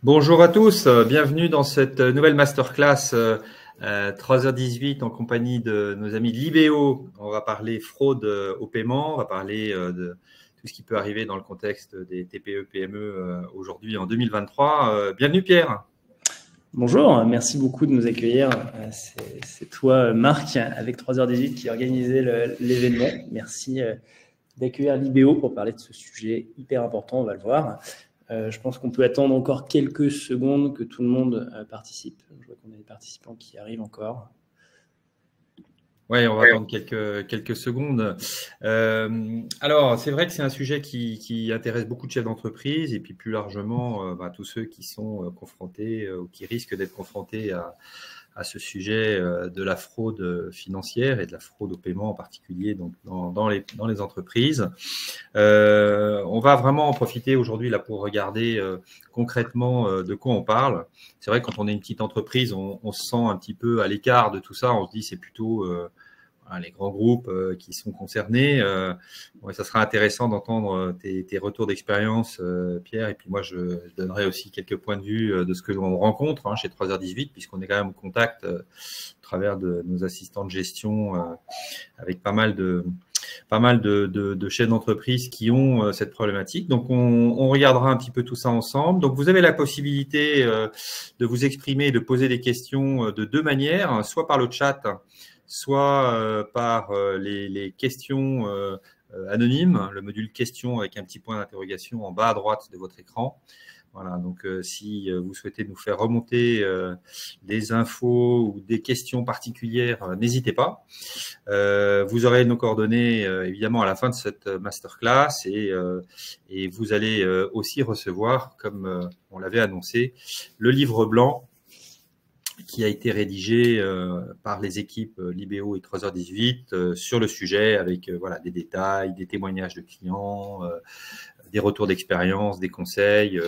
Bonjour à tous, bienvenue dans cette nouvelle masterclass 3h18 en compagnie de nos amis de Libéo. On va parler fraude au paiement, on va parler de tout ce qui peut arriver dans le contexte des TPE-PME aujourd'hui en 2023. Bienvenue Pierre. Bonjour, merci beaucoup de nous accueillir. C'est toi, Marc, avec 3h18 qui organisait l'événement. Merci d'accueillir Libéo pour parler de ce sujet hyper important, on va le voir. Je pense qu'on peut attendre encore quelques secondes que tout le monde participe. Je vois qu'on a des participants qui arrivent encore. Oui, on va attendre quelques secondes. Alors, c'est vrai que c'est un sujet qui intéresse beaucoup de chefs d'entreprise et puis plus largement tous ceux qui sont confrontés ou qui risquent d'être confrontés à ce sujet de la fraude financière et de la fraude au paiement en particulier donc dans les entreprises. On va vraiment en profiter aujourd'hui là pour regarder concrètement de quoi on parle. C'est vrai que quand on est une petite entreprise, on se sent un petit peu à l'écart de tout ça. On se dit c'est plutôt les grands groupes qui sont concernés. Ça sera intéressant d'entendre tes retours d'expérience, Pierre. Et puis moi, je donnerai aussi quelques points de vue de ce que l'on rencontre chez 3h18, puisqu'on est quand même en contact à travers de nos assistants de gestion avec pas mal de chefs d'entreprise qui ont cette problématique. Donc, on regardera un petit peu tout ça ensemble. Donc, vous avez la possibilité de vous exprimer et de poser des questions de deux manières, soit par le chat, soit par les questions anonymes, le module questions avec un petit point d'interrogation en bas à droite de votre écran. Voilà, donc si vous souhaitez nous faire remonter des infos ou des questions particulières, n'hésitez pas. Vous aurez nos coordonnées évidemment à la fin de cette masterclass et vous allez aussi recevoir, comme on l'avait annoncé, le livre blanc qui a été rédigé par les équipes Libéo et 3h18 sur le sujet avec des détails, des témoignages de clients, des retours d'expérience, des conseils,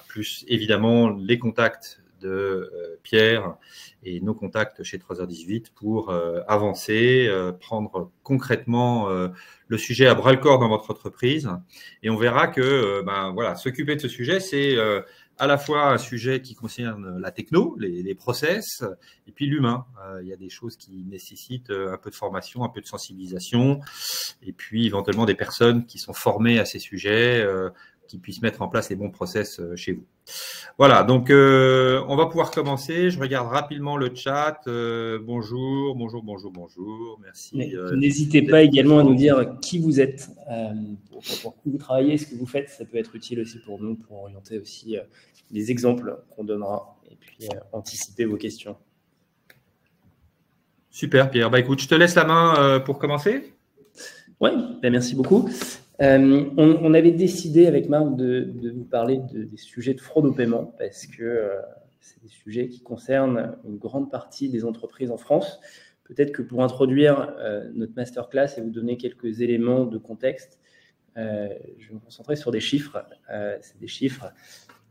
plus évidemment les contacts de Pierre et nos contacts chez 3h18 pour avancer, prendre concrètement le sujet à bras-le-corps dans votre entreprise. Et on verra que s'occuper de ce sujet, c'est à la fois un sujet qui concerne la techno, les process, et puis l'humain. Il y a des choses qui nécessitent un peu de formation, un peu de sensibilisation, et puis éventuellement des personnes qui sont formées à ces sujets, qui puissent mettre en place les bons process chez vous. Voilà, donc on va pouvoir commencer. Je regarde rapidement le chat. Bonjour, merci. N'hésitez pas également à nous dire qui vous êtes, pour qui vous travaillez, ce que vous faites. Ça peut être utile aussi pour nous, pour orienter aussi les exemples qu'on donnera et puis anticiper vos questions. Super, Pierre. Écoute, je te laisse la main pour commencer. Oui, merci beaucoup. On avait décidé avec Marc de vous parler des sujets de fraude au paiement parce que c'est des sujets qui concernent une grande partie des entreprises en France. Peut-être que pour introduire notre masterclass et vous donner quelques éléments de contexte, je vais me concentrer sur des chiffres. C'est des chiffres.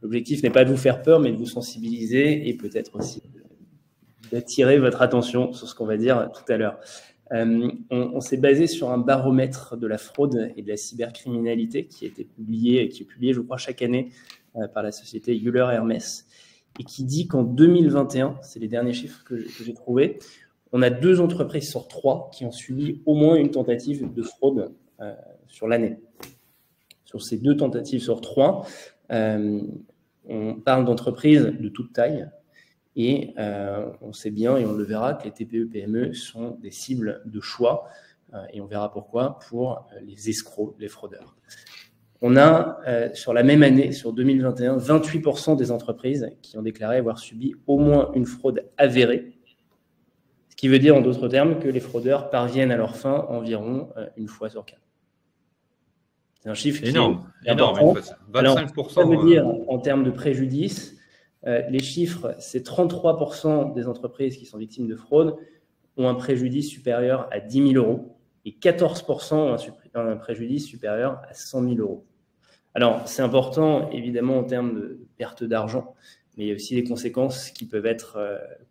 L'objectif n'est pas de vous faire peur, mais de vous sensibiliser et peut-être aussi d'attirer votre attention sur ce qu'on va dire tout à l'heure. On s'est basé sur un baromètre de la fraude et de la cybercriminalité qui est publié, je crois, chaque année par la société Euler Hermès et qui dit qu'en 2021, c'est les derniers chiffres que j'ai trouvés, on a 2 entreprises sur 3 qui ont subi au moins une tentative de fraude sur l'année. Sur ces 2 tentatives sur 3, on parle d'entreprises de toute taille. Et on sait bien, et on le verra, que les TPE-PME sont des cibles de choix. Et on verra pourquoi, pour les escrocs, les fraudeurs. On a, sur la même année, sur 2021, 28% des entreprises qui ont déclaré avoir subi au moins une fraude avérée. Ce qui veut dire, en d'autres termes, que les fraudeurs parviennent à leur fin environ une fois sur 4. C'est un chiffre énorme, qui est important. 25%. Alors, ça veut dire, en termes de préjudice, les chiffres, c'est 33% des entreprises qui sont victimes de fraude ont un préjudice supérieur à 10 000 euros et 14% ont un préjudice supérieur à 100 000 euros. Alors, c'est important, évidemment, en termes de perte d'argent, mais il y a aussi des conséquences qui peuvent être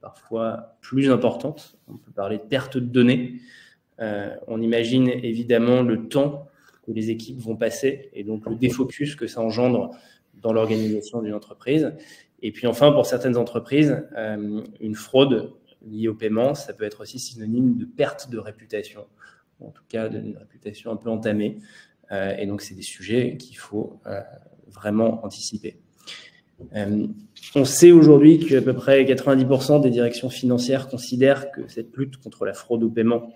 parfois plus importantes. On peut parler de perte de données. On imagine évidemment le temps que les équipes vont passer et donc le défocus que ça engendre dans l'organisation d'une entreprise. Et puis enfin, pour certaines entreprises, une fraude liée au paiement, ça peut être aussi synonyme de perte de réputation, en tout cas d'une réputation un peu entamée. Et donc, c'est des sujets qu'il faut vraiment anticiper. On sait aujourd'hui qu'à peu près 90% des directions financières considèrent que cette lutte contre la fraude au paiement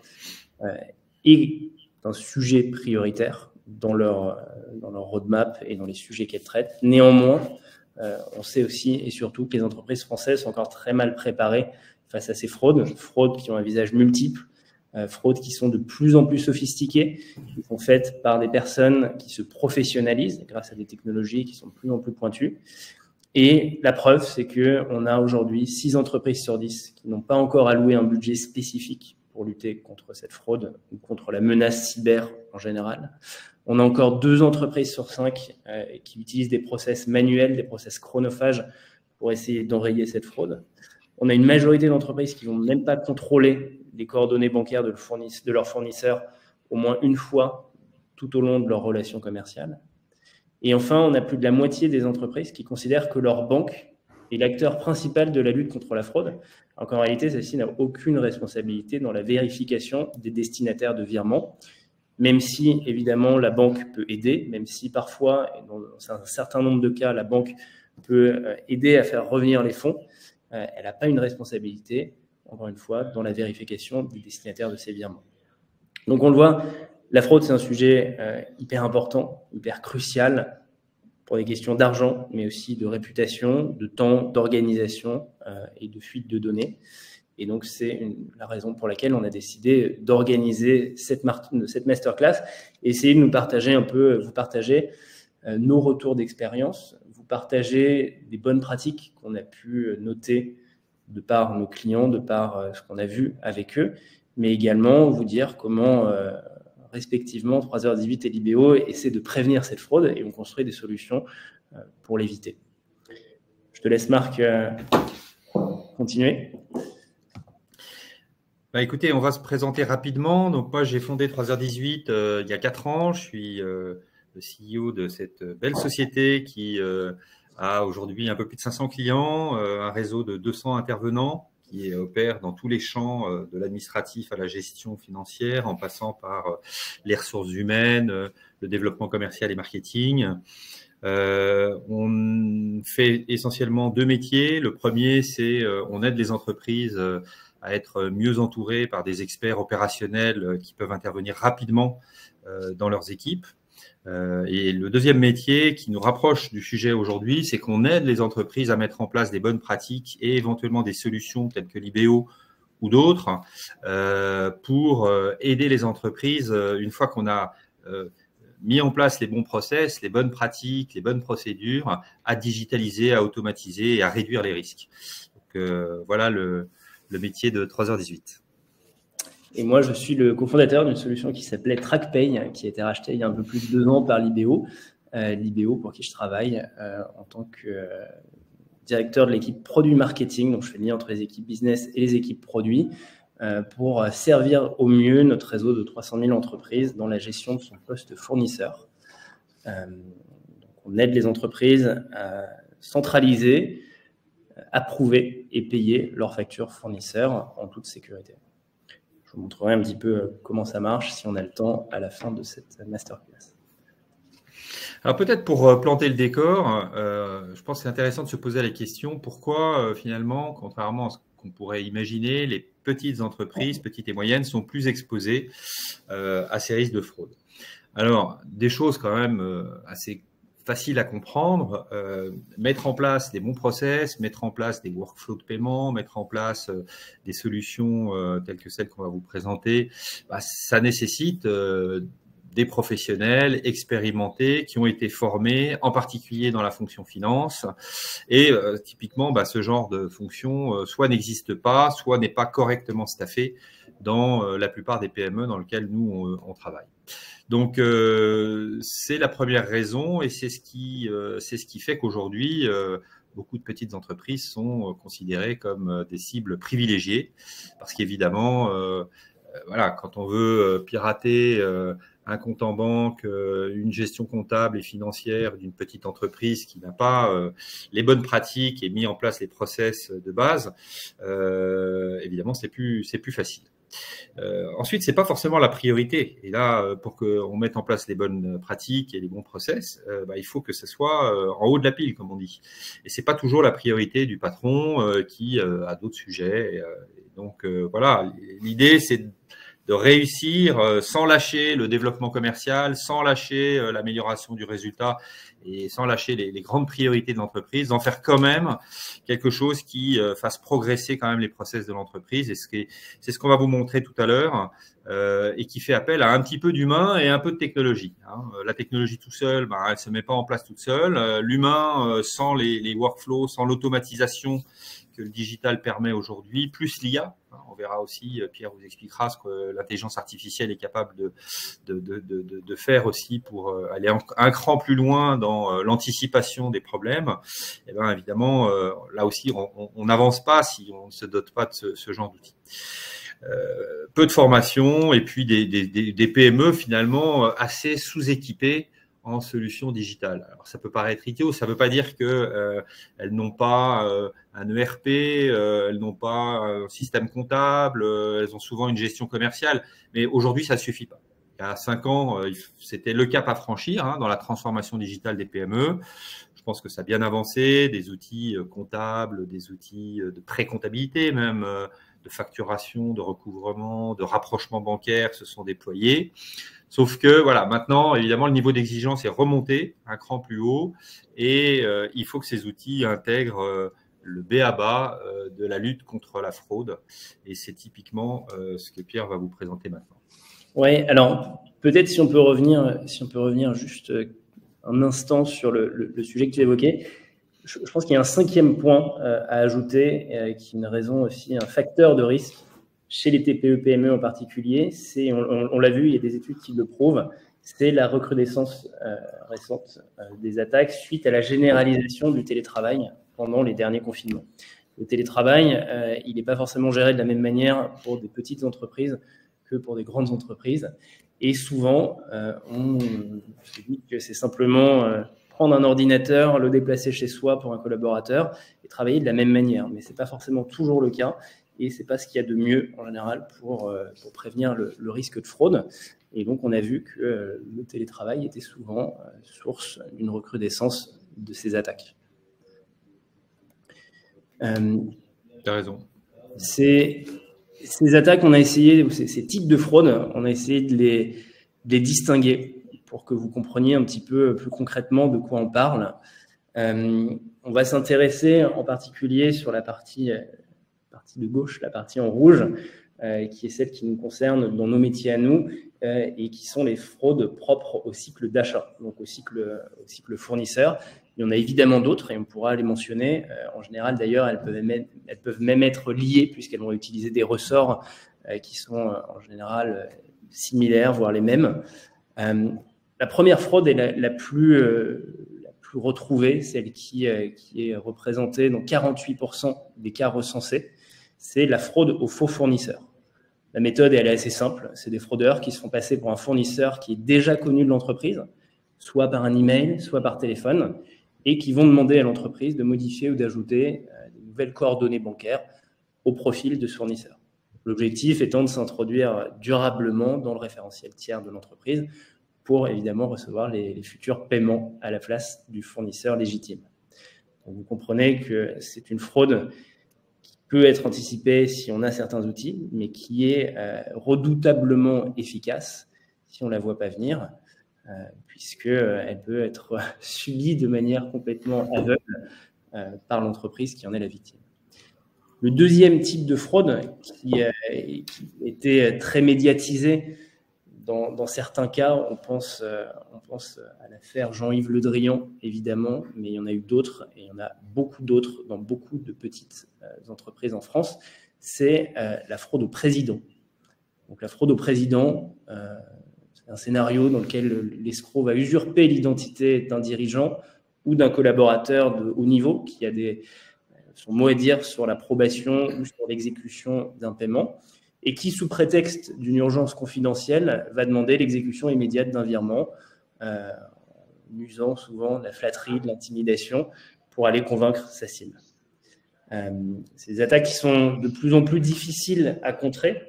est un sujet prioritaire dans leur roadmap et dans les sujets qu'elles traitent. Néanmoins, on sait aussi et surtout que les entreprises françaises sont encore très mal préparées face à ces fraudes qui ont un visage multiple, fraudes qui sont de plus en plus sophistiquées, qui sont faites par des personnes qui se professionnalisent grâce à des technologies qui sont de plus en plus pointues. Et la preuve, c'est qu'on a aujourd'hui 6 entreprises sur 10 qui n'ont pas encore alloué un budget spécifique pour lutter contre cette fraude ou contre la menace cyber en général. On a encore 2 entreprises sur 5 qui utilisent des process manuels, des process chronophages pour essayer d'enrayer cette fraude. On a une majorité d'entreprises qui ne vont même pas contrôler les coordonnées bancaires de leurs fournisseurs au moins une fois tout au long de leur relation commerciale. Et enfin, on a plus de la moitié des entreprises qui considèrent que leur banque est l'acteur principal de la lutte contre la fraude, alors qu'en réalité, celle-ci n'a aucune responsabilité dans la vérification des destinataires de virements, même si, évidemment, la banque peut aider, même si parfois, et dans un certain nombre de cas, la banque peut aider à faire revenir les fonds, elle n'a pas une responsabilité, encore une fois, dans la vérification des destinataires de ces virements. Donc, on le voit, la fraude, c'est un sujet hyper important, hyper crucial pour des questions d'argent, mais aussi de réputation, de temps, d'organisation et de fuite de données. Et donc, c'est la raison pour laquelle on a décidé d'organiser cette masterclass et essayer de nous partager un peu, vous partager nos retours d'expérience, vous partager des bonnes pratiques qu'on a pu noter de par nos clients, de par ce qu'on a vu avec eux, mais également vous dire comment respectivement 3h18 et Libéo essaient de prévenir cette fraude et ont construit des solutions pour l'éviter. Je te laisse Marc continuer. Bah, écoutez, on va se présenter rapidement. Donc moi, j'ai fondé 3h18 il y a 4 ans. Je suis le CEO de cette belle société qui a aujourd'hui un peu plus de 500 clients, un réseau de 200 intervenants qui opère dans tous les champs de l'administratif à la gestion financière, en passant par les ressources humaines, le développement commercial et marketing. On fait essentiellement 2 métiers. Le premier, c'est on aide les entreprises à être mieux entourées par des experts opérationnels qui peuvent intervenir rapidement dans leurs équipes. Et le deuxième métier qui nous rapproche du sujet aujourd'hui, c'est qu'on aide les entreprises à mettre en place des bonnes pratiques et éventuellement des solutions telles que Libéo ou d'autres pour aider les entreprises une fois qu'on a mis en place les bons process, les bonnes pratiques, les bonnes procédures, à digitaliser, à automatiser et à réduire les risques. Donc voilà le métier de 3h18. Et moi, je suis le cofondateur d'une solution qui s'appelait TrackPay, qui a été rachetée il y a un peu plus de 2 ans par Libéo. Libéo, pour qui je travaille en tant que directeur de l'équipe produit marketing. Donc, je fais le lien entre les équipes business et les équipes produits pour servir au mieux notre réseau de 300 000 entreprises dans la gestion de son poste fournisseur. Donc, on aide les entreprises à centraliser, approuver et payer leurs factures fournisseurs en toute sécurité. Je vous montrerai un petit peu comment ça marche si on a le temps à la fin de cette masterclass. Alors peut-être pour planter le décor, je pense que c'est intéressant de se poser la question pourquoi finalement, contrairement à ce qu'on pourrait imaginer, les petites entreprises, petites et moyennes, sont plus exposées à ces risques de fraude. Alors, des choses quand même assez facile à comprendre, mettre en place des bons process, mettre en place des workflows de paiement, mettre en place des solutions telles que celles qu'on va vous présenter, ça nécessite des professionnels expérimentés qui ont été formés, en particulier dans la fonction finance. Et typiquement, ce genre de fonction soit n'existe pas, soit n'est pas correctement staffé dans la plupart des PME dans lesquelles nous, on travaille. Donc, c'est la première raison et c'est ce qui fait qu'aujourd'hui, beaucoup de petites entreprises sont considérées comme des cibles privilégiées parce qu'évidemment, voilà, quand on veut pirater un compte en banque, une gestion comptable et financière d'une petite entreprise qui n'a pas les bonnes pratiques et mis en place les process de base, évidemment, c'est plus facile. Ensuite, c'est pas forcément la priorité. Et là, pour qu'on mette en place les bonnes pratiques et les bons process, il faut que ce soit en haut de la pile, comme on dit. Et c'est pas toujours la priorité du patron qui a d'autres sujets. Et donc voilà, l'idée c'est de réussir sans lâcher le développement commercial, sans lâcher l'amélioration du résultat et sans lâcher les grandes priorités de l'entreprise, d'en faire quand même quelque chose qui fasse progresser quand même les process de l'entreprise. Et c'est ce qu'on va vous montrer tout à l'heure et qui fait appel à un petit peu d'humain et un peu de technologie. La technologie tout seul, elle se met pas en place toute seule. L'humain, sans les workflows, sans l'automatisation que le digital permet aujourd'hui, plus l'IA. On verra aussi, Pierre vous expliquera ce que l'intelligence artificielle est capable de faire aussi pour aller un cran plus loin dans l'anticipation des problèmes. Et bien évidemment, là aussi, on n'avance pas si on ne se dote pas de ce genre d'outils. Peu de formation et puis des PME finalement assez sous-équipées en solutions digitales. Alors ça peut paraître idiot, ça ne veut pas dire que elles n'ont pas un ERP, elles n'ont pas un système comptable, elles ont souvent une gestion commerciale, mais aujourd'hui ça ne suffit pas. Il y a 5 ans, c'était le cap à franchir dans la transformation digitale des PME. Je pense que ça a bien avancé, des outils comptables, des outils de pré-comptabilité même, de facturation, de recouvrement, de rapprochement bancaire se sont déployés. Sauf que voilà, maintenant, évidemment, le niveau d'exigence est remonté un cran plus haut et il faut que ces outils intègrent le b.a.-ba de la lutte contre la fraude. Et c'est typiquement ce que Pierre va vous présenter maintenant. Oui, alors peut-être si on peut revenir juste un instant sur le sujet que tu évoquais. Je pense qu'il y a un 5e point à ajouter, qui est une raison aussi, un facteur de risque chez les TPE-PME en particulier. C'est, on l'a vu, il y a des études qui le prouvent, c'est la recrudescence récente des attaques suite à la généralisation du télétravail pendant les derniers confinements. Le télétravail, il n'est pas forcément géré de la même manière pour des petites entreprises que pour des grandes entreprises. Et souvent, on se dit que c'est simplement prendre un ordinateur, le déplacer chez soi pour un collaborateur et travailler de la même manière. Mais ce n'est pas forcément toujours le cas et ce n'est pas ce qu'il y a de mieux en général pour prévenir le risque de fraude. Et donc, on a vu que le télétravail était souvent source d'une recrudescence de ces attaques. Tu as raison. Ces attaques, on a essayé, ces types de fraudes, on a essayé de les distinguer pour que vous compreniez un petit peu plus concrètement de quoi on parle. On va s'intéresser en particulier sur la partie de gauche, la partie en rouge, qui est celle qui nous concerne dans nos métiers à nous et qui sont les fraudes propres au cycle d'achat, donc au cycle fournisseur. Il y en a évidemment d'autres et on pourra les mentionner. En général, d'ailleurs, elles peuvent même être liées puisqu'elles vont utiliser des ressorts qui sont en général similaires, voire les mêmes. La première fraude est la plus retrouvée, celle qui est représentée dans 48% des cas recensés. C'est la fraude aux faux fournisseurs. La méthode, elle est assez simple. C'est des fraudeurs qui se font passer pour un fournisseur qui est déjà connu de l'entreprise, soit par un email, soit par téléphone, et qui vont demander à l'entreprise de modifier ou d'ajouter de nouvelles coordonnées bancaires au profil de ce fournisseur. L'objectif étant de s'introduire durablement dans le référentiel tiers de l'entreprise pour évidemment recevoir les futurs paiements à la place du fournisseur légitime. Donc, vous comprenez que c'est une fraude qui peut être anticipée si on a certains outils, mais qui est redoutablement efficace si on ne la voit pas venir, puisqu'elle peut être subie de manière complètement aveugle par l'entreprise qui en est la victime. Le deuxième type de fraude qui était très médiatisé, dans certains cas, on pense à l'affaire Jean-Yves Le Drian, évidemment, mais il y en a eu d'autres, et il y en a beaucoup d'autres dans beaucoup de petites entreprises en France, c'est la fraude au président. Donc la fraude au président, c'est un scénario dans lequel l'escroc va usurper l'identité d'un dirigeant ou d'un collaborateur de haut niveau qui a son mot à dire sur l'approbation ou sur l'exécution d'un paiement. et qui, sous prétexte d'une urgence confidentielle, va demander l'exécution immédiate d'un virement, usant souvent de la flatterie, de l'intimidation, pour aller convaincre sa cible. C'est des attaques qui sont de plus en plus difficiles à contrer,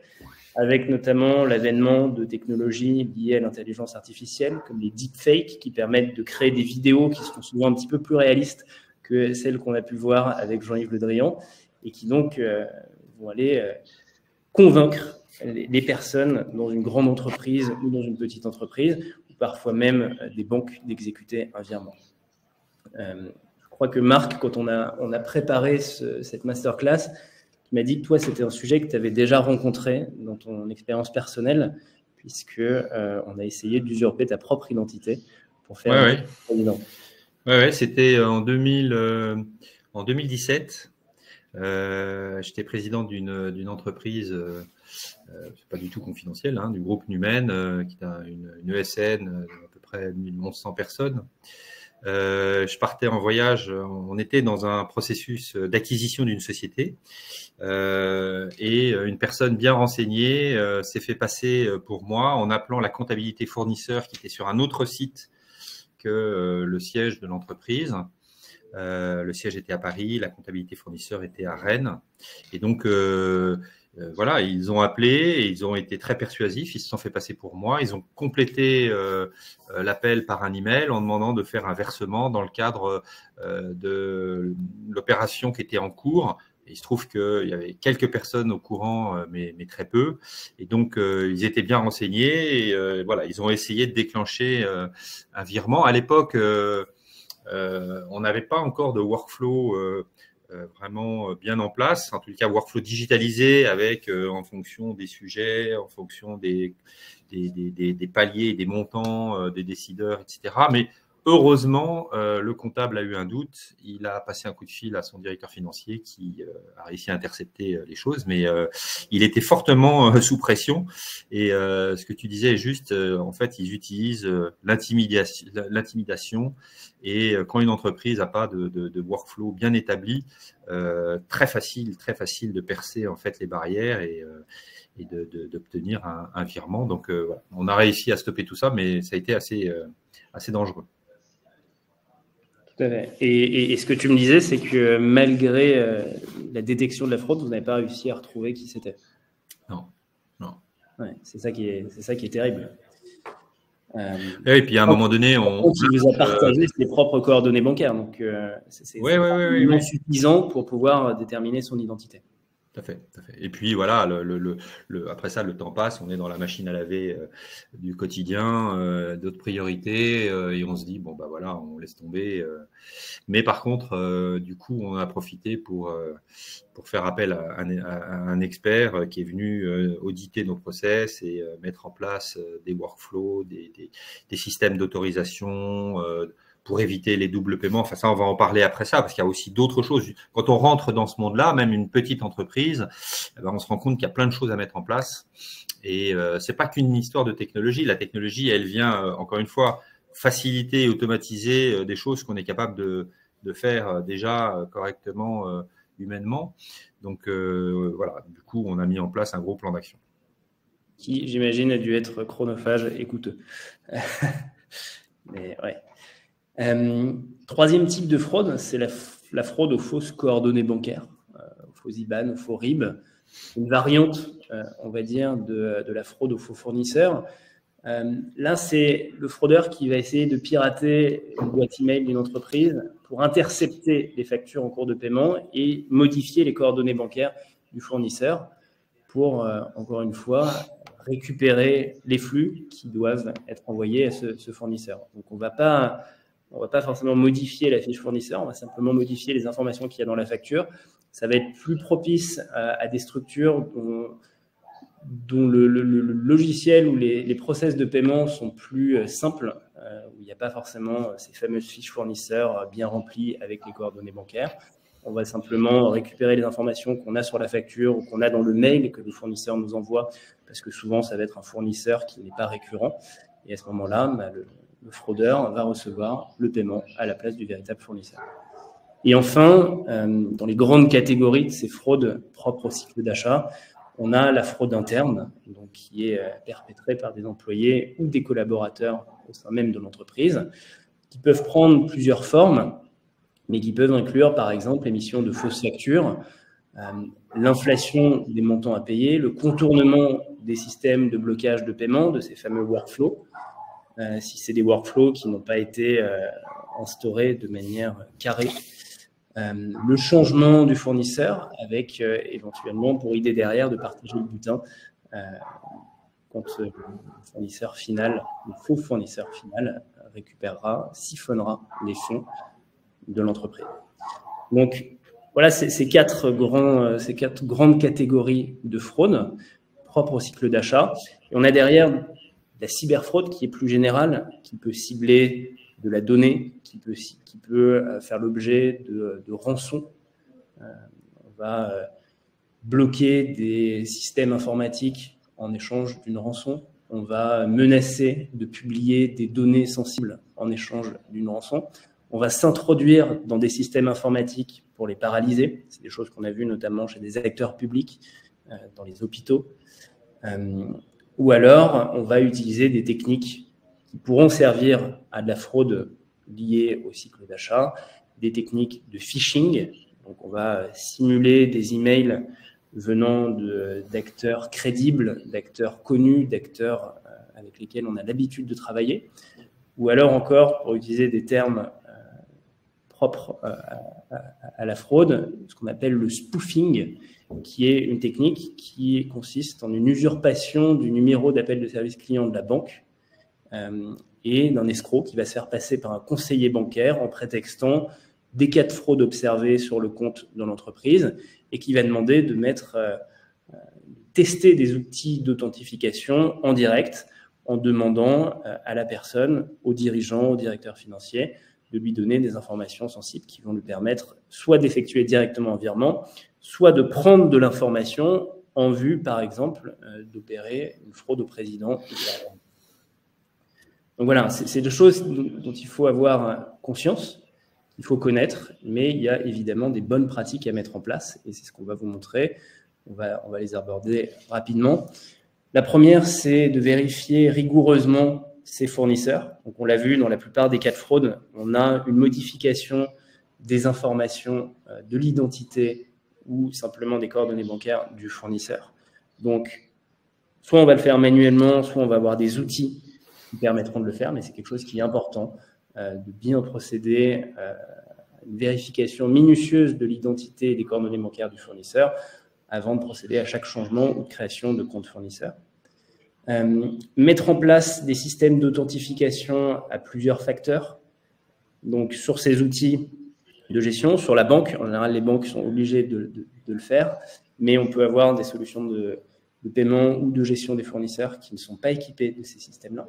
avec notamment l'avènement de technologies liées à l'intelligence artificielle, comme les deepfakes, qui permettent de créer des vidéos qui sont souvent un petit peu plus réalistes que celles qu'on a pu voir avec Jean-Yves Le Drian, et qui donc vont aller convaincre les personnes dans une grande entreprise ou dans une petite entreprise, ou parfois même des banques d'exécuter un virement. Je crois que Marc, quand on a préparé cette masterclass, tu m'as dit que toi, c'était un sujet que tu avais déjà rencontré dans ton expérience personnelle, puisque on a essayé d'usurper ta propre identité pour faire président. Ouais, c'était en 2017. J'étais président d'une entreprise, pas du tout confidentielle, hein, du groupe Numen, qui est une ESN à peu près 1100 personnes. Je partais en voyage, on était dans un processus d'acquisition d'une société et une personne bien renseignée s'est fait passer pour moi en appelant la comptabilité fournisseur qui était sur un autre site que le siège de l'entreprise. Le siège était à Paris, la comptabilité fournisseur était à Rennes. Et donc, voilà, ils ont appelé et ils ont été très persuasifs. Ils se sont fait passer pour moi. Ils ont complété l'appel par un email en demandant de faire un versement dans le cadre de l'opération qui était en cours. Et il se trouve qu'il y avait quelques personnes au courant, mais très peu. Et donc, ils étaient bien renseignés. Et voilà, ils ont essayé de déclencher un virement. À l'époque, on n'avait pas encore de workflow vraiment bien en place, en tout cas workflow digitalisé avec en fonction des sujets, en fonction des paliers, des montants, des décideurs, etc. Mais heureusement, le comptable a eu un doute. Il a passé un coup de fil à son directeur financier qui a réussi à intercepter les choses, mais il était fortement sous pression. Et ce que tu disais est juste, en fait, ils utilisent l'intimidation. Et quand une entreprise n'a pas de workflow bien établi, très facile de percer en fait les barrières et d'obtenir un virement. Donc, voilà. On a réussi à stopper tout ça, mais ça a été assez dangereux. Tout à fait. Et ce que tu me disais, c'est que malgré la détection de la fraude, vous n'avez pas réussi à retrouver qui c'était. Non. Ouais, c'est ça qui est terrible. Et puis à un moment donné, il vous a partagé ses propres coordonnées bancaires, donc c'est suffisant pour pouvoir déterminer son identité. Tout à fait. Et puis voilà, après ça, le temps passe, on est dans la machine à laver du quotidien, d'autres priorités, et on se dit bon bah voilà, on laisse tomber. Mais par contre, du coup, on a profité pour faire appel à un expert qui est venu auditer nos process et mettre en place des workflows, des systèmes d'autorisation. Pour éviter les doubles paiements. Enfin, ça, on va en parler après ça, parce qu'il y a aussi d'autres choses. Quand on rentre dans ce monde-là, même une petite entreprise, on se rend compte qu'il y a plein de choses à mettre en place. Et c'est pas qu'une histoire de technologie. La technologie, elle vient, encore une fois, faciliter et automatiser des choses qu'on est capable de faire déjà correctement humainement. Donc, voilà. Du coup, on a mis en place un gros plan d'action. Qui, j'imagine, a dû être chronophage et coûteux. Mais ouais. Troisième type de fraude, c'est la fraude aux fausses coordonnées bancaires, aux faux IBAN, aux faux RIB. Une variante, on va dire, de la fraude aux faux fournisseurs. Là, c'est le fraudeur qui va essayer de pirater une boîte email d'une entreprise pour intercepter les factures en cours de paiement et modifier les coordonnées bancaires du fournisseur pour, encore une fois, récupérer les flux qui doivent être envoyés à ce fournisseur. Donc, on ne va pas forcément modifier la fiche fournisseur, on va simplement modifier les informations qu'il y a dans la facture. Ça va être plus propice à des structures dont le logiciel ou les process de paiement sont plus simples, où il n'y a pas forcément ces fameuses fiches fournisseurs bien remplies avec les coordonnées bancaires. On va simplement récupérer les informations qu'on a sur la facture ou qu'on a dans le mail que le fournisseur nous envoie, parce que souvent, ça va être un fournisseur qui n'est pas récurrent. Et à ce moment-là, le fraudeur va recevoir le paiement à la place du véritable fournisseur. Et enfin, dans les grandes catégories de ces fraudes propres au cycle d'achat, On a la fraude interne, donc qui est perpétrée par des employés ou des collaborateurs au sein même de l'entreprise, qui peuvent prendre plusieurs formes, mais qui peuvent inclure, par exemple, l'émission de fausses factures, l'inflation des montants à payer, le contournement des systèmes de blocage de paiement, de ces fameux workflows, si c'est des workflows qui n'ont pas été instaurés de manière carrée, le changement du fournisseur avec éventuellement pour idée derrière de partager le butin quand le fournisseur final, le faux fournisseur final récupérera, siphonnera les fonds de l'entreprise. Donc voilà, ces quatre grandes catégories de fraude propres au cycle d'achat. Et on a derrière la cyberfraude qui est plus générale, qui peut cibler de la donnée, qui peut faire l'objet de rançons. On va bloquer des systèmes informatiques en échange d'une rançon. On va menacer de publier des données sensibles en échange d'une rançon. On va s'introduire dans des systèmes informatiques pour les paralyser. C'est des choses qu'on a vues notamment chez des acteurs publics, dans les hôpitaux. Ou alors, on va utiliser des techniques qui pourront servir à de la fraude liée au cycle d'achat, des techniques de phishing. Donc, on va simuler des emails venant d'acteurs crédibles, d'acteurs connus, d'acteurs avec lesquels on a l'habitude de travailler. Ou alors encore, pour utiliser des termes propres à la fraude, ce qu'on appelle le spoofing, qui est une technique qui consiste en une usurpation du numéro d'appel de service client de la banque et d'un escroc qui va se faire passer par un conseiller bancaire en prétextant des cas de fraude observés sur le compte de l'entreprise et qui va demander de tester des outils d'authentification en direct en demandant à la personne, au dirigeant, au directeur financier, de lui donner des informations sensibles qui vont lui permettre soit d'effectuer directement un virement, soit de prendre de l'information en vue, par exemple, d'opérer une fraude au président. Donc voilà, c'est des choses dont il faut avoir conscience, il faut connaître, mais il y a évidemment des bonnes pratiques à mettre en place, et c'est ce qu'on va vous montrer. On va les aborder rapidement. La première, c'est de vérifier rigoureusement ses fournisseurs. Donc, on l'a vu dans la plupart des cas de fraude, on a une modification des informations de l'identité ou simplement des coordonnées bancaires du fournisseur. Donc, soit on va le faire manuellement, soit on va avoir des outils qui permettront de le faire, mais c'est quelque chose qui est important, de bien procéder à une vérification minutieuse de l'identité et des coordonnées bancaires du fournisseur avant de procéder à chaque changement ou de création de compte fournisseur. Mettre en place des systèmes d'authentification à plusieurs facteurs. Donc, sur ces outils de gestion, sur la banque, en général, les banques sont obligées de le faire, mais on peut avoir des solutions de paiement ou de gestion des fournisseurs qui ne sont pas équipés de ces systèmes-là.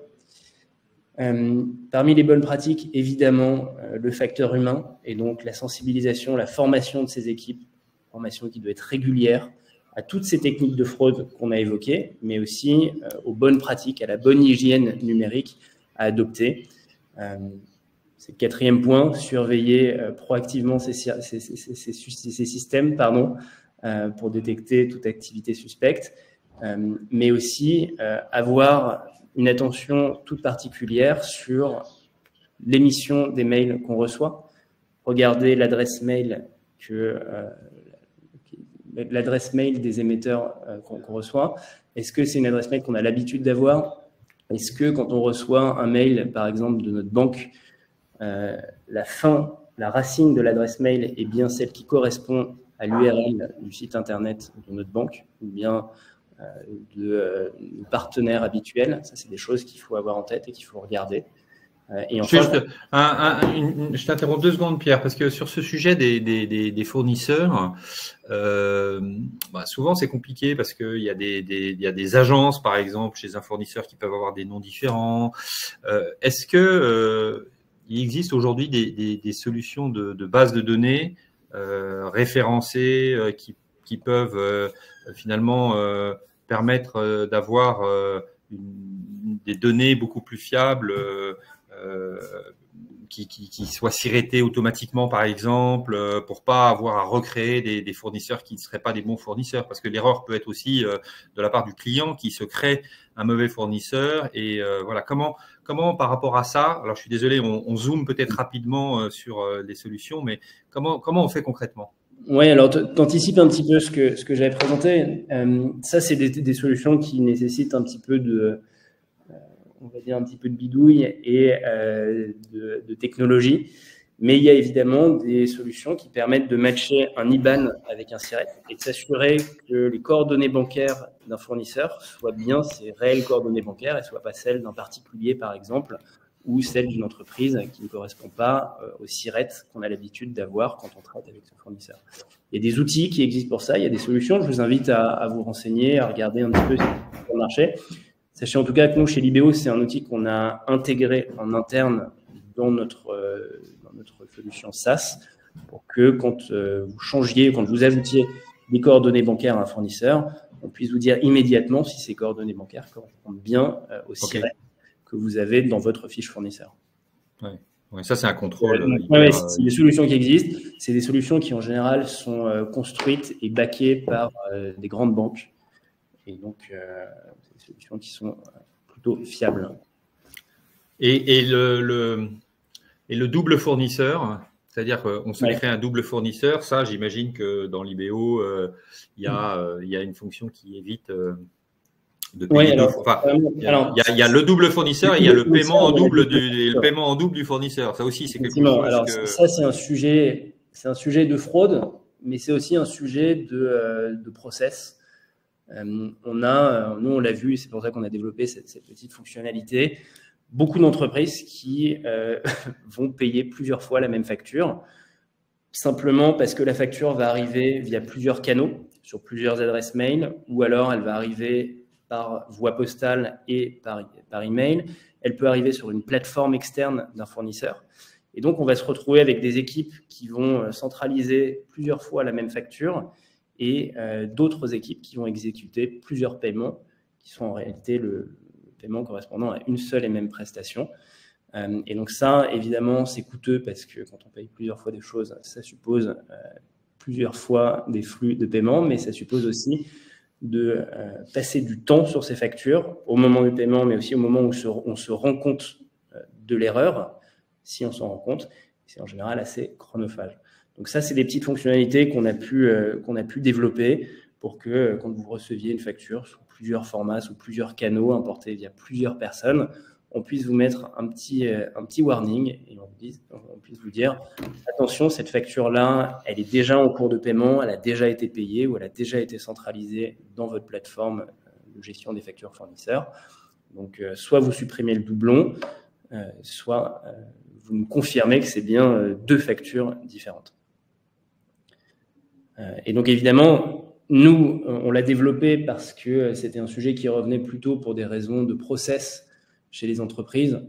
Parmi les bonnes pratiques, évidemment, le facteur humain et donc la sensibilisation, la formation de ces équipes, formation qui doit être régulière à toutes ces techniques de fraude qu'on a évoquées, mais aussi aux bonnes pratiques, à la bonne hygiène numérique à adopter. C'est le quatrième point, surveiller proactivement ces systèmes pour détecter toute activité suspecte, mais aussi avoir une attention toute particulière sur l'émission des mails qu'on reçoit. Regardez l'adresse mail l'adresse mail des émetteurs qu'on reçoit. Est-ce que c'est une adresse mail qu'on a l'habitude d'avoir? Est-ce que quand on reçoit un mail, par exemple, de notre banque, la racine de l'adresse mail est bien celle qui correspond à l'URL du site internet de notre banque ou bien de partenaires habituels? Ça, c'est des choses qu'il faut avoir en tête et qu'il faut regarder. Et enfin, je t'interromps 2 secondes, Pierre, parce que sur ce sujet des fournisseurs, souvent c'est compliqué parce qu'il y a des agences, par exemple, chez un fournisseur qui peuvent avoir des noms différents. Est-ce que il existe aujourd'hui des solutions de base de données référencées qui peuvent finalement permettre d'avoir des données beaucoup plus fiables qui soient siretés automatiquement, par exemple, pour pas avoir à recréer des fournisseurs qui ne seraient pas des bons fournisseurs, parce que l'erreur peut être aussi de la part du client qui se crée un mauvais fournisseur. Et voilà, comment par rapport à ça, alors je suis désolé, on zoome peut-être rapidement sur les solutions, mais comment on fait concrètement? Oui, alors tu anticipes un petit peu ce que j'avais présenté. Ça, c'est des solutions qui nécessitent un petit peu on va dire un petit peu de bidouille et de technologie. Mais il y a évidemment des solutions qui permettent de matcher un IBAN avec un SIRET et de s'assurer que les coordonnées bancaires d'un fournisseur soient bien ses réelles coordonnées bancaires et ne soient pas celles d'un particulier, par exemple, ou celles d'une entreprise qui ne correspond pas au SIRET qu'on a l'habitude d'avoir quand on traite avec ce fournisseur. Il y a des outils qui existent pour ça, il y a des solutions. Je vous invite à vous renseigner, à regarder un petit peu sur le marché. Sachez en tout cas que nous, chez Libéo, c'est un outil qu'on a intégré en interne dans notre solution SaaS pour que quand vous changiez, quand vous ajoutiez des coordonnées bancaires à un fournisseur, on puisse vous dire immédiatement si ces coordonnées bancaires correspondent bien au SIRET que vous avez dans votre fiche fournisseur. Ouais, ça, c'est un contrôle. C'est des solutions qui existent. C'est des solutions qui, en général, sont construites et backées par des grandes banques. Et donc, c'est des solutions qui sont plutôt fiables. Et le double fournisseur, c'est-à-dire qu'on se crée un double fournisseur, ça, j'imagine que dans l'Ibéo, il y a une fonction qui évite de payer deux fois. Il y a le double fournisseur et il y a le paiement en double du fournisseur. Ça aussi, c'est quelque chose. Alors, ça, c'est un sujet de fraude, mais c'est aussi un sujet de process. Nous, on l'a vu, c'est pour ça qu'on a développé cette petite fonctionnalité. Beaucoup d'entreprises qui vont payer plusieurs fois la même facture, simplement parce que la facture va arriver via plusieurs canaux, sur plusieurs adresses mail, ou alors elle va arriver par voie postale et par email. Elle peut arriver sur une plateforme externe d'un fournisseur. Et donc, on va se retrouver avec des équipes qui vont centraliser plusieurs fois la même facture et d'autres équipes qui vont exécuter plusieurs paiements qui sont en réalité le paiement correspondant à une seule et même prestation. Et donc ça, évidemment, c'est coûteux parce que quand on paye plusieurs fois des choses, ça suppose plusieurs fois des flux de paiement, mais ça suppose aussi de passer du temps sur ces factures au moment du paiement, mais aussi au moment où on se rend compte de l'erreur, si on s'en rend compte. C'est en général assez chronophage. Donc ça, c'est des petites fonctionnalités qu'on a pu développer pour que quand vous receviez une facture sous plusieurs formats, sous plusieurs canaux, importés via plusieurs personnes, on puisse vous mettre un petit warning et on puisse vous dire attention, cette facture-là, elle est déjà en cours de paiement, elle a déjà été payée ou elle a déjà été centralisée dans votre plateforme de gestion des factures fournisseurs. Donc, soit vous supprimez le doublon, soit vous nous confirmez que c'est bien deux factures différentes. Et donc, évidemment, nous, on l'a développé parce que c'était un sujet qui revenait plutôt pour des raisons de process chez les entreprises.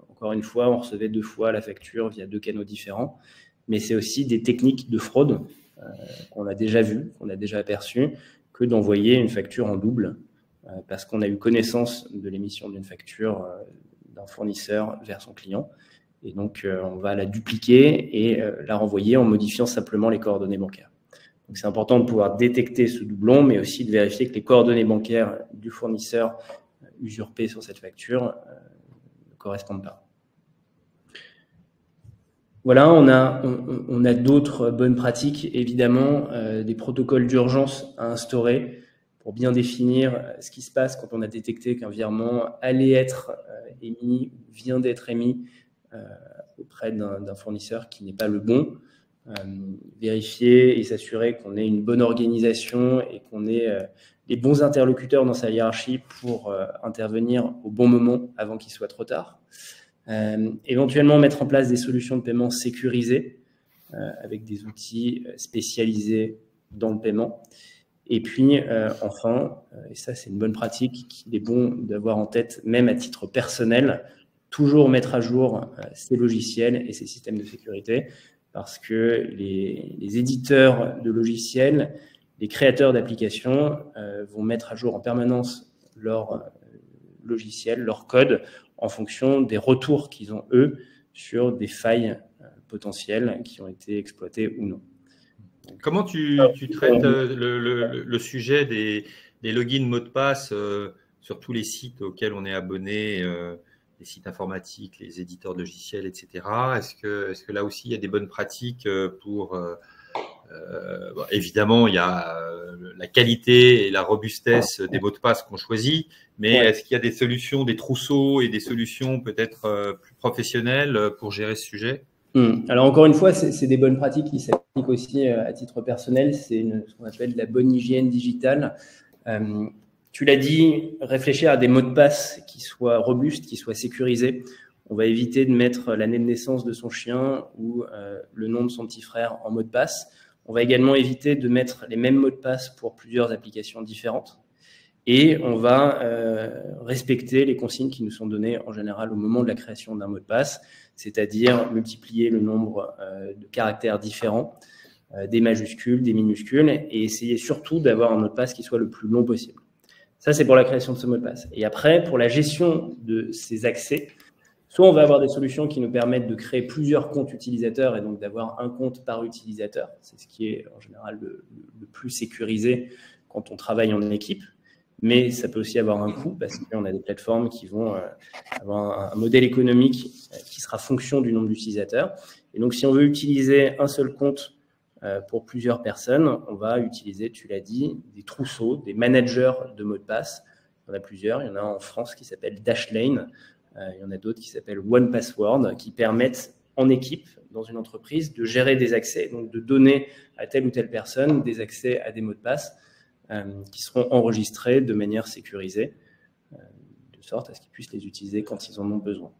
Encore une fois, on recevait 2 fois la facture via 2 canaux différents, mais c'est aussi des techniques de fraude qu'on a déjà vues, qu'on a déjà aperçues, que d'envoyer une facture en double parce qu'on a eu connaissance de l'émission d'une facture d'un fournisseur vers son client. Et donc, on va la dupliquer et la renvoyer en modifiant simplement les coordonnées bancaires. Donc, c'est important de pouvoir détecter ce doublon, mais aussi de vérifier que les coordonnées bancaires du fournisseur usurpées sur cette facture ne correspondent pas. Voilà, on a d'autres bonnes pratiques, évidemment, des protocoles d'urgence à instaurer pour bien définir ce qui se passe quand on a détecté qu'un virement allait être émis ou vient d'être émis auprès d'un fournisseur qui n'est pas le bon. Vérifier et s'assurer qu'on ait une bonne organisation et qu'on ait les bons interlocuteurs dans sa hiérarchie pour intervenir au bon moment avant qu'il soit trop tard. Éventuellement mettre en place des solutions de paiement sécurisées avec des outils spécialisés dans le paiement. Et puis enfin, et ça c'est une bonne pratique qu'il est bon d'avoir en tête même à titre personnel, toujours mettre à jour ses logiciels et ses systèmes de sécurité parce que les éditeurs de logiciels, les créateurs d'applications vont mettre à jour en permanence leur logiciel, leur code, en fonction des retours qu'ils ont, eux, sur des failles potentielles qui ont été exploitées ou non. Comment tu traites le sujet des logins mots de passe sur tous les sites auxquels on est abonné, les sites informatiques, les éditeurs de logiciels, etc. Est-ce que là aussi, il y a des bonnes pratiques pour… bon, évidemment, il y a la qualité et la robustesse des mots de passe qu'on choisit, mais est-ce qu'il y a des solutions, des trousseaux et des solutions peut-être plus professionnelles pour gérer ce sujet? Alors encore une fois, c'est des bonnes pratiques qui s'appliquent aussi à titre personnel. C'est ce qu'on appelle la bonne hygiène digitale. Tu l'as dit, réfléchir à des mots de passe qui soient robustes, qui soient sécurisés. On va éviter de mettre l'année de naissance de son chien ou le nom de son petit frère en mot de passe. On va également éviter de mettre les mêmes mots de passe pour plusieurs applications différentes. Et on va respecter les consignes qui nous sont données en général au moment de la création d'un mot de passe, c'est-à-dire multiplier le nombre de caractères différents, des majuscules, des minuscules, et essayer surtout d'avoir un mot de passe qui soit le plus long possible. Ça, c'est pour la création de ce mot de passe. Et après, pour la gestion de ces accès, soit on va avoir des solutions qui nous permettent de créer plusieurs comptes utilisateurs et donc d'avoir un compte par utilisateur. C'est ce qui est en général le plus sécurisé quand on travaille en équipe. Mais ça peut aussi avoir un coût parce qu'on a des plateformes qui vont avoir un modèle économique qui sera fonction du nombre d'utilisateurs. Et donc, si on veut utiliser un seul compte pour plusieurs personnes, on va utiliser, tu l'as dit, des trousseaux, des managers de mots de passe. Il y en a plusieurs. Il y en a un en France qui s'appelle Dashlane. Il y en a d'autres qui s'appellent OnePassword, qui permettent en équipe, dans une entreprise, de gérer des accès, donc de donner à telle ou telle personne des accès à des mots de passe qui seront enregistrés de manière sécurisée, de sorte à ce qu'ils puissent les utiliser quand ils en ont besoin.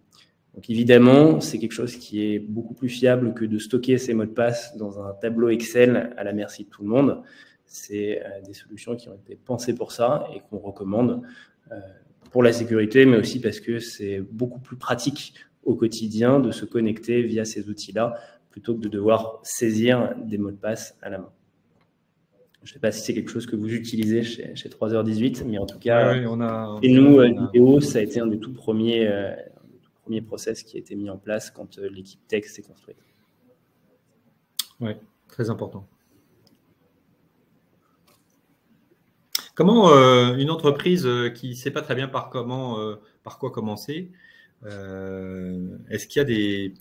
Donc évidemment, c'est quelque chose qui est beaucoup plus fiable que de stocker ces mots de passe dans un tableau Excel à la merci de tout le monde. C'est des solutions qui ont été pensées pour ça et qu'on recommande pour la sécurité, mais aussi parce que c'est beaucoup plus pratique au quotidien de se connecter via ces outils-là plutôt que de devoir saisir des mots de passe à la main. Je ne sais pas si c'est quelque chose que vous utilisez chez 3h18, mais en tout cas, et nous, Lidéo, ça a été un des tout premiers process qui a été mis en place quand l'équipe tech s'est construite. Oui, très important. Comment une entreprise qui ne sait pas très bien par quoi commencer, est-ce qu'il y a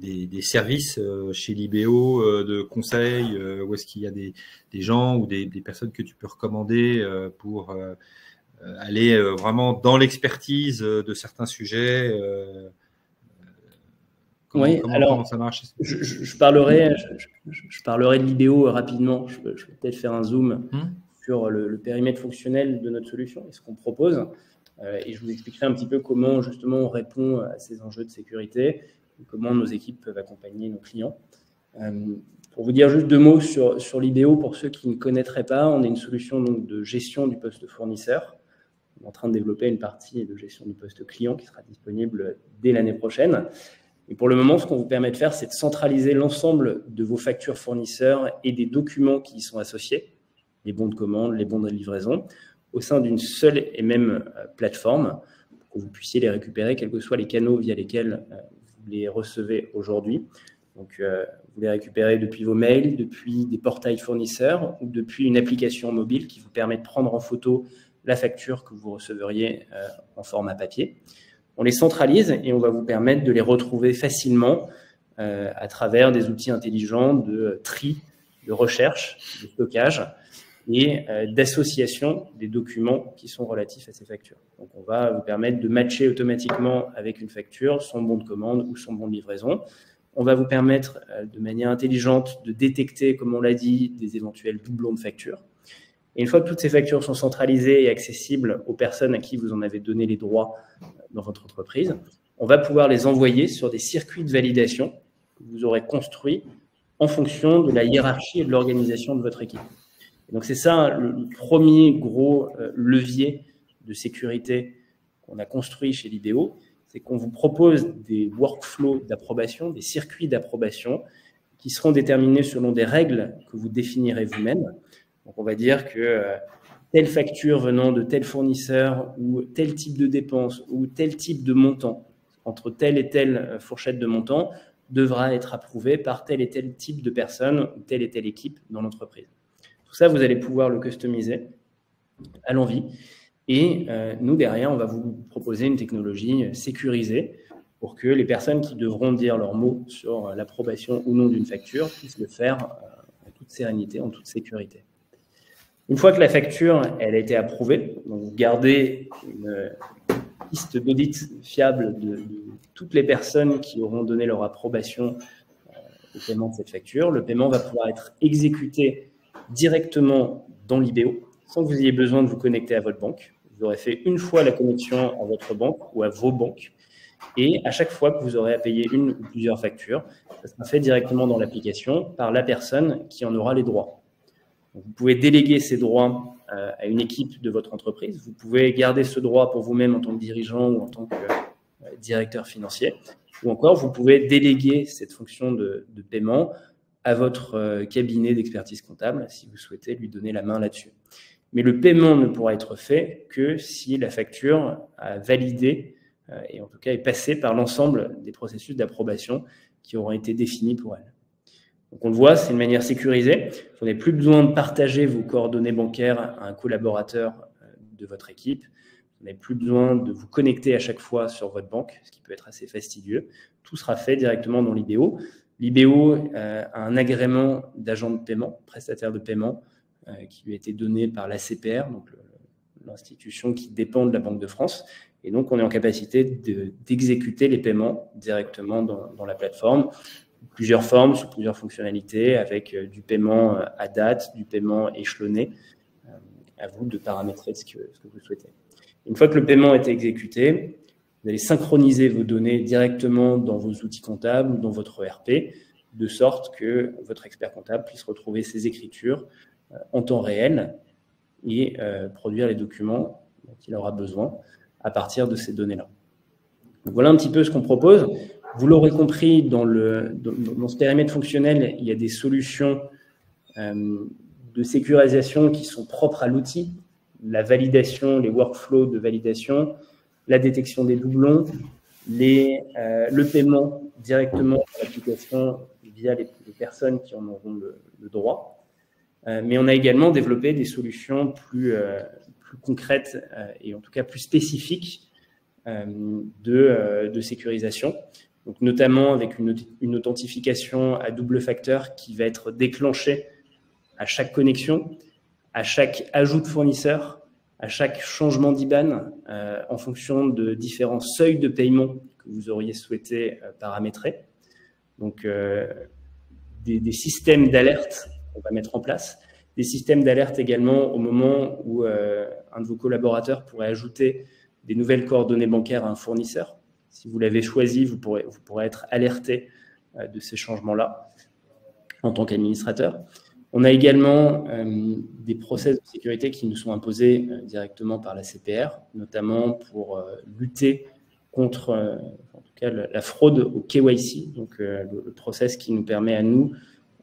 des services chez Libéo de conseils ou est-ce qu'il y a des gens ou des personnes que tu peux recommander pour aller vraiment dans l'expertise de certains sujets comment ça marche? Je parlerai de Libéo rapidement. Je peux peut-être faire un zoom sur le périmètre fonctionnel de notre solution et ce qu'on propose. Et je vous expliquerai un petit peu comment justement on répond à ces enjeux de sécurité et comment nos équipes peuvent accompagner nos clients. Pour vous dire juste deux mots sur Libéo, pour ceux qui ne connaîtraient pas, on est une solution donc, de gestion du poste fournisseur. On est en train de développer une partie de gestion du poste client qui sera disponible dès l'année prochaine. Et pour le moment, ce qu'on vous permet de faire, c'est de centraliser l'ensemble de vos factures fournisseurs et des documents qui y sont associés, les bons de commande, les bons de livraison, au sein d'une seule et même plateforme pour que vous puissiez les récupérer, quels que soient les canaux via lesquels vous les recevez aujourd'hui. Donc, vous les récupérez depuis vos mails, depuis des portails fournisseurs ou depuis une application mobile qui vous permet de prendre en photo la facture que vous recevriez en format papier. On les centralise et on va vous permettre de les retrouver facilement à travers des outils intelligents de tri, de recherche, de stockage et d'association des documents qui sont relatifs à ces factures. Donc, on va vous permettre de matcher automatiquement avec une facture son bon de commande ou son bon de livraison. On va vous permettre de manière intelligente de détecter, comme on l'a dit, des éventuels doublons de factures. Et une fois que toutes ces factures sont centralisées et accessibles aux personnes à qui vous en avez donné les droits dans votre entreprise, on va pouvoir les envoyer sur des circuits de validation que vous aurez construits en fonction de la hiérarchie et de l'organisation de votre équipe. Et donc, c'est ça le premier gros levier de sécurité qu'on a construit chez Libéo, c'est qu'on vous propose des workflows d'approbation, des circuits d'approbation qui seront déterminés selon des règles que vous définirez vous-même. Donc, on va dire que telle facture venant de tel fournisseur ou tel type de dépense ou tel type de montant entre telle et telle fourchette de montant devra être approuvé par tel et tel type de personnes ou telle et telle équipe dans l'entreprise. Tout ça, vous allez pouvoir le customiser à l'envie. Et nous, derrière, on va vous proposer une technologie sécurisée pour que les personnes qui devront dire leur mot sur l'approbation ou non d'une facture puissent le faire en toute sérénité, en toute sécurité. Une fois que la facture elle a été approuvée, donc vous gardez une liste d'audit fiable de toutes les personnes qui auront donné leur approbation au paiement de cette facture. Le paiement va pouvoir être exécuté directement dans l'IBO, sans que vous ayez besoin de vous connecter à votre banque. Vous aurez fait une fois la connexion à votre banque ou à vos banques. Et à chaque fois que vous aurez à payer une ou plusieurs factures, ça sera fait directement dans l'application par la personne qui en aura les droits. Donc, vous pouvez déléguer ces droits à une équipe de votre entreprise. Vous pouvez garder ce droit pour vous-même en tant que dirigeant ou en tant que directeur financier. Ou encore, vous pouvez déléguer cette fonction de paiement à votre cabinet d'expertise comptable si vous souhaitez lui donner la main là-dessus. Mais le paiement ne pourra être fait que si la facture a validé et en tout cas est passée par l'ensemble des processus d'approbation qui auront été définis pour elle. Donc on le voit, c'est une manière sécurisée. Vous n'avez plus besoin de partager vos coordonnées bancaires à un collaborateur de votre équipe. Vous n'avez plus besoin de vous connecter à chaque fois sur votre banque, ce qui peut être assez fastidieux. Tout sera fait directement dans l'IBO. L'IBO a un agrément d'agent de paiement, prestataire de paiement, qui lui a été donné par l'ACPR, donc l'institution qui dépend de la Banque de France. Et donc, on est en capacité d'exécuter les paiements directement dans la plateforme. Plusieurs formes, sous plusieurs fonctionnalités, avec du paiement à date, du paiement échelonné. À vous de paramétrer ce que vous souhaitez. Une fois que le paiement est exécuté, vous allez synchroniser vos données directement dans vos outils comptables ou dans votre ERP, de sorte que votre expert comptable puisse retrouver ses écritures en temps réel et produire les documents dont il aura besoin à partir de ces données-là. Voilà un petit peu ce qu'on propose. Vous l'aurez compris, dans ce périmètre fonctionnel, il y a des solutions de sécurisation qui sont propres à l'outil, la validation, les workflows de validation, la détection des doublons, le paiement directement dans l'application via les personnes qui en auront le droit. Mais on a également développé des solutions plus concrètes et en tout cas plus spécifiques de sécurisation. Donc, notamment avec une authentification à double facteur qui va être déclenchée à chaque connexion, à chaque ajout de fournisseur, à chaque changement d'IBAN en fonction de différents seuils de paiement que vous auriez souhaité paramétrer. Donc, des systèmes d'alerte qu'on va mettre en place, des systèmes d'alerte également au moment où un de vos collaborateurs pourrait ajouter des nouvelles coordonnées bancaires à un fournisseur. Si vous l'avez choisi, vous pourrez être alerté de ces changements-là en tant qu'administrateur. On a également des process de sécurité qui nous sont imposés directement par la CPR, notamment pour lutter contre en tout cas, la fraude au KYC, donc le process qui nous permet à nous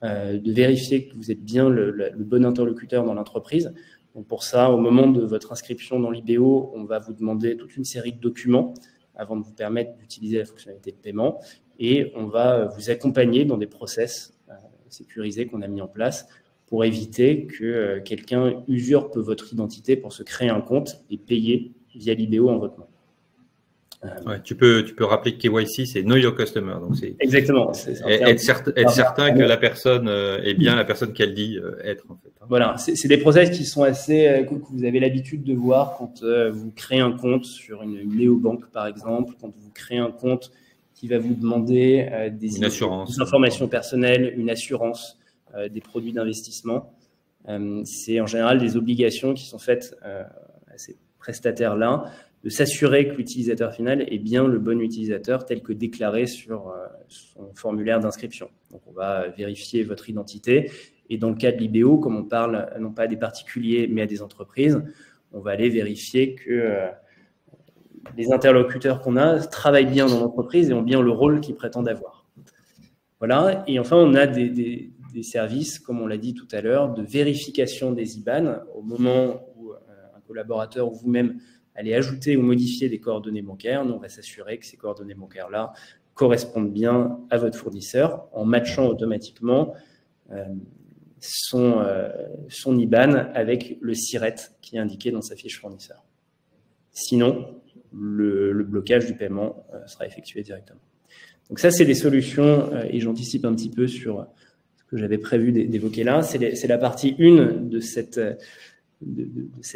de vérifier que vous êtes bien le bon interlocuteur dans l'entreprise. Donc pour ça, au moment de votre inscription dans l'IBO, on va vous demander toute une série de documents avant de vous permettre d'utiliser la fonctionnalité de paiement. Et on va vous accompagner dans des process sécurisés qu'on a mis en place pour éviter que quelqu'un usurpe votre identité pour se créer un compte et payer via l'IBO en votre nom. Ouais, tu peux rappeler que KYC, c'est Know Your Customer. Donc exactement. Être certain que la personne est bien la personne qu'elle dit être, en fait. Voilà, c'est des process qui sont assez que vous avez l'habitude de voir quand vous créez un compte sur une néobanque, par exemple, quand vous créez un compte qui va vous demander des informations personnelles, une assurance, des produits d'investissement. C'est en général des obligations qui sont faites à ces prestataires-là, de s'assurer que l'utilisateur final est bien le bon utilisateur tel que déclaré sur son formulaire d'inscription. Donc, on va vérifier votre identité. Et dans le cas de l'IBO, comme on parle non pas à des particuliers, mais à des entreprises, on va aller vérifier que les interlocuteurs qu'on a travaillent bien dans l'entreprise et ont bien le rôle qu'ils prétendent avoir. Voilà. Et enfin, on a des services, comme on l'a dit tout à l'heure, de vérification des IBAN au moment où un collaborateur ou vous-même aller ajouter ou modifier des coordonnées bancaires, nous, on va s'assurer que ces coordonnées bancaires-là correspondent bien à votre fournisseur en matchant automatiquement son IBAN avec le SIRET qui est indiqué dans sa fiche fournisseur. Sinon, le blocage du paiement sera effectué directement. Donc ça, c'est des solutions, et j'anticipe un petit peu sur ce que j'avais prévu d'évoquer là. C'est la partie 1 de cette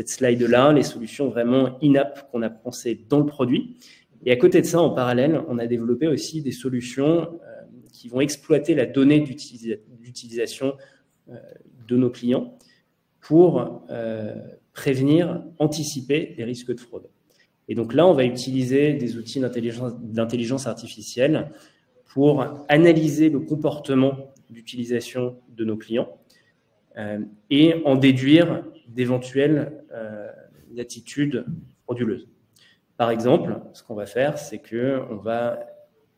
slide-là, les solutions vraiment in-app qu'on a pensées dans le produit. Et à côté de ça, en parallèle, on a développé aussi des solutions qui vont exploiter la donnée d'utilisation de nos clients pour prévenir, anticiper les risques de fraude. Et donc là, on va utiliser des outils d'intelligence artificielle pour analyser le comportement d'utilisation de nos clients et en déduire d'éventuelles attitudes frauduleuses. Par exemple, ce qu'on va faire, c'est qu'on va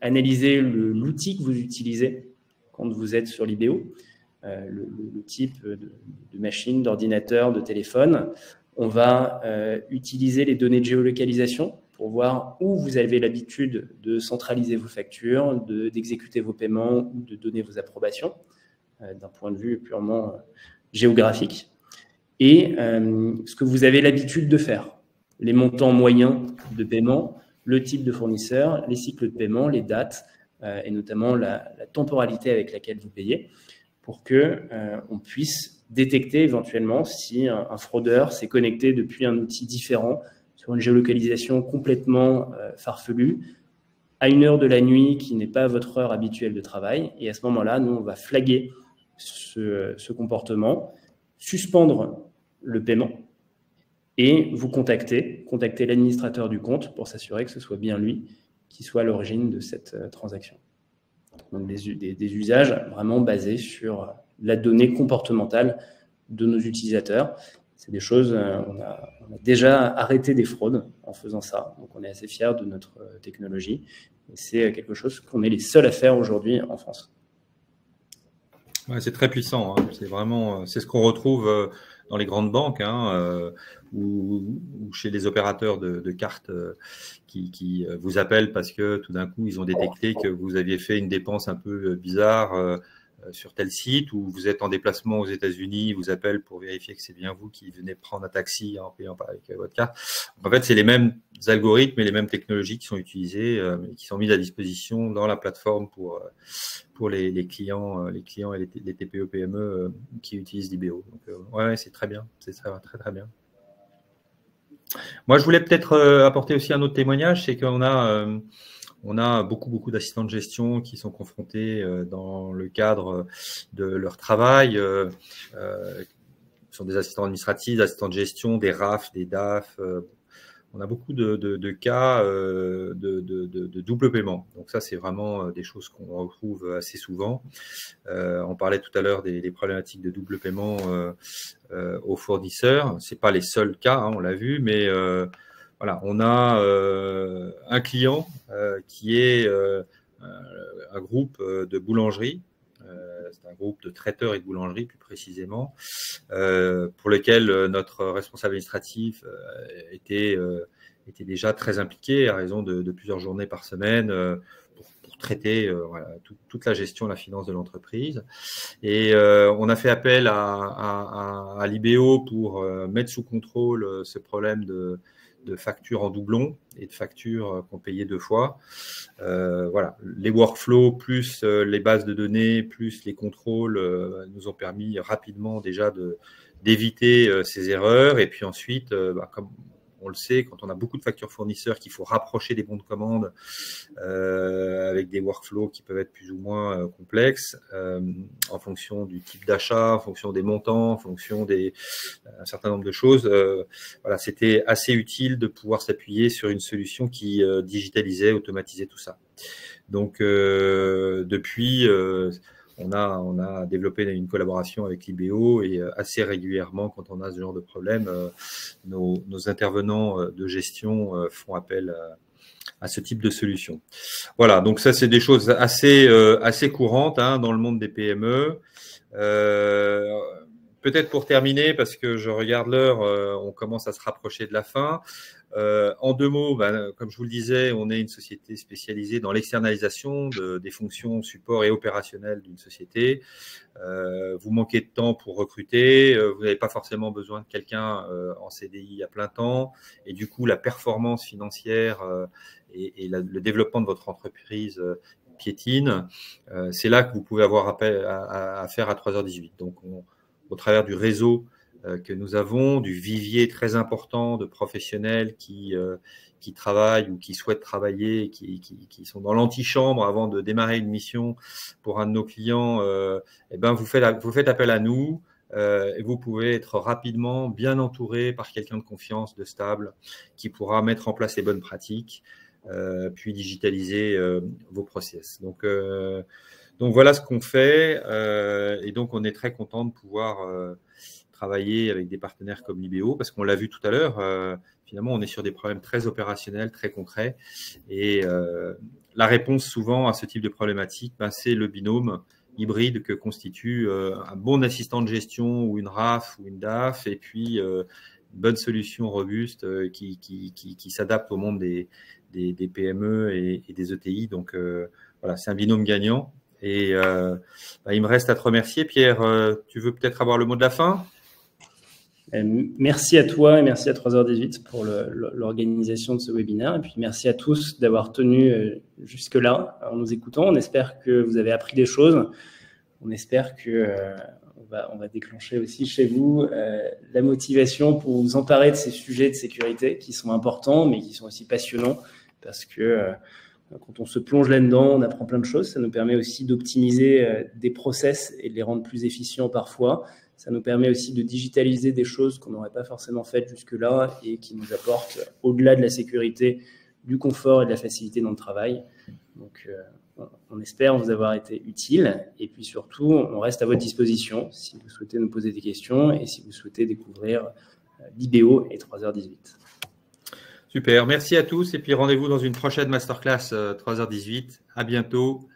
analyser l'outil que vous utilisez quand vous êtes sur l'IBO, le type de machine, d'ordinateur, de téléphone. On va utiliser les données de géolocalisation pour voir où vous avez l'habitude de centraliser vos factures, d'exécuter vos paiements ou de donner vos approbations d'un point de vue purement géographique. Et ce que vous avez l'habitude de faire, les montants moyens de paiement, le type de fournisseur, les cycles de paiement, les dates et notamment la temporalité avec laquelle vous payez pour qu'on puisse détecter éventuellement si un fraudeur s'est connecté depuis un outil différent sur une géolocalisation complètement farfelue à une heure de la nuit qui n'est pas votre heure habituelle de travail. Et à ce moment-là, nous, on va flaguer ce comportement, suspendre le paiement et vous contacter l'administrateur du compte pour s'assurer que ce soit bien lui qui soit à l'origine de cette transaction. Donc des usages vraiment basés sur la donnée comportementale de nos utilisateurs. C'est des choses, on a déjà arrêté des fraudes en faisant ça. Donc on est assez fiers de notre technologie. Et c'est quelque chose qu'on est les seuls à faire aujourd'hui en France. Ouais, c'est très puissant. Hein. C'est vraiment, c'est ce qu'on retrouve dans les grandes banques ou chez les opérateurs de cartes qui vous appellent parce que tout d'un coup, ils ont détecté que vous aviez fait une dépense un peu bizarre sur tel site, ou vous êtes en déplacement aux États-Unis, ils vous appellent pour vérifier que c'est bien vous qui venez prendre un taxi en payant avec votre carte. En fait, c'est les mêmes algorithmes et les mêmes technologies qui sont utilisées, qui sont mises à disposition dans la plateforme pour les clients et les TPE, PME qui utilisent l'IBO. Donc, ouais, c'est très bien, c'est très bien. Moi, je voulais peut-être apporter aussi un autre témoignage, c'est qu'on a beaucoup d'assistants de gestion qui sont confrontés dans le cadre de leur travail. Ce sont des assistants administratifs, des assistants de gestion, des RAF, des DAF. On a beaucoup de cas de double paiement. Donc ça, c'est vraiment des choses qu'on retrouve assez souvent. On parlait tout à l'heure des problématiques de double paiement aux fournisseurs. C'est pas les seuls cas, on l'a vu, mais voilà, on a un client qui est un groupe de boulangerie. C'est un groupe de traiteurs et de boulangerie, plus précisément, pour lequel notre responsable administratif était déjà très impliqué à raison de plusieurs journées par semaine pour traiter voilà, toute la gestion, la finance de l'entreprise. Et on a fait appel à l'IBO pour mettre sous contrôle ce problème de factures en doublon et de factures qu'on payait 2 fois. Voilà, les workflows plus les bases de données plus les contrôles nous ont permis rapidement déjà d'éviter ces erreurs. Et puis ensuite, comme on le sait, quand on a beaucoup de factures fournisseurs qu'il faut rapprocher des bons de commande avec des workflows qui peuvent être plus ou moins complexes en fonction du type d'achat, en fonction des montants, en fonction un certain nombre de choses. Voilà, c'était assez utile de pouvoir s'appuyer sur une solution qui digitalisait, automatisait tout ça. Donc depuis, on a développé une collaboration avec l'IBO et assez régulièrement, quand on a ce genre de problème, nos intervenants de gestion font appel à ce type de solution. Voilà, donc ça, c'est des choses assez courantes dans le monde des PME. Peut-être pour terminer, parce que je regarde l'heure, on commence à se rapprocher de la fin. En 2 mots, comme je vous le disais, on est une société spécialisée dans l'externalisation des fonctions support et opérationnelles d'une société. Vous manquez de temps pour recruter, vous n'avez pas forcément besoin de quelqu'un en CDI à plein temps, et du coup, la performance financière et le développement de votre entreprise piétine. C'est là que vous pouvez avoir affaire à 3h18. Donc, au travers du réseau que nous avons, du vivier très important de professionnels qui travaillent ou qui souhaitent travailler, qui sont dans l'antichambre avant de démarrer une mission pour un de nos clients, vous faites appel à nous et vous pouvez être rapidement bien entouré par quelqu'un de confiance, de stable, qui pourra mettre en place les bonnes pratiques, puis digitaliser vos process. Donc voilà ce qu'on fait et donc on est très content de pouvoir travailler avec des partenaires comme Libéo, parce qu'on l'a vu tout à l'heure, finalement, on est sur des problèmes très opérationnels, très concrets. Et la réponse souvent à ce type de problématique, c'est le binôme hybride que constitue un bon assistant de gestion ou une RAF ou une DAF, et puis une bonne solution robuste qui s'adapte au monde des PME et des ETI. Donc voilà, c'est un binôme gagnant. Et il me reste à te remercier. Pierre, tu veux peut-être avoir le mot de la fin ? Merci à toi et merci à 3h18 pour l'organisation de ce webinaire. Et puis merci à tous d'avoir tenu jusque-là en nous écoutant. On espère que vous avez appris des choses. On espère que on va déclencher aussi chez vous la motivation pour vous emparer de ces sujets de sécurité qui sont importants, mais qui sont aussi passionnants, parce que quand on se plonge là-dedans, on apprend plein de choses. Ça nous permet aussi d'optimiser des process et de les rendre plus efficients parfois. Ça nous permet aussi de digitaliser des choses qu'on n'aurait pas forcément faites jusque-là et qui nous apportent, au-delà de la sécurité, du confort et de la facilité dans le travail. Donc, on espère vous avoir été utile. Et puis surtout, on reste à votre disposition si vous souhaitez nous poser des questions et si vous souhaitez découvrir Libéo et 3h18. Super, merci à tous. Et puis rendez-vous dans une prochaine masterclass 3h18. À bientôt.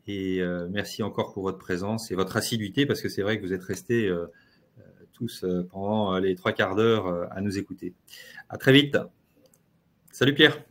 Et merci encore pour votre présence et votre assiduité, parce que c'est vrai que vous êtes restés tous pendant les 3 quarts d'heure à nous écouter. À très vite. Salut Pierre.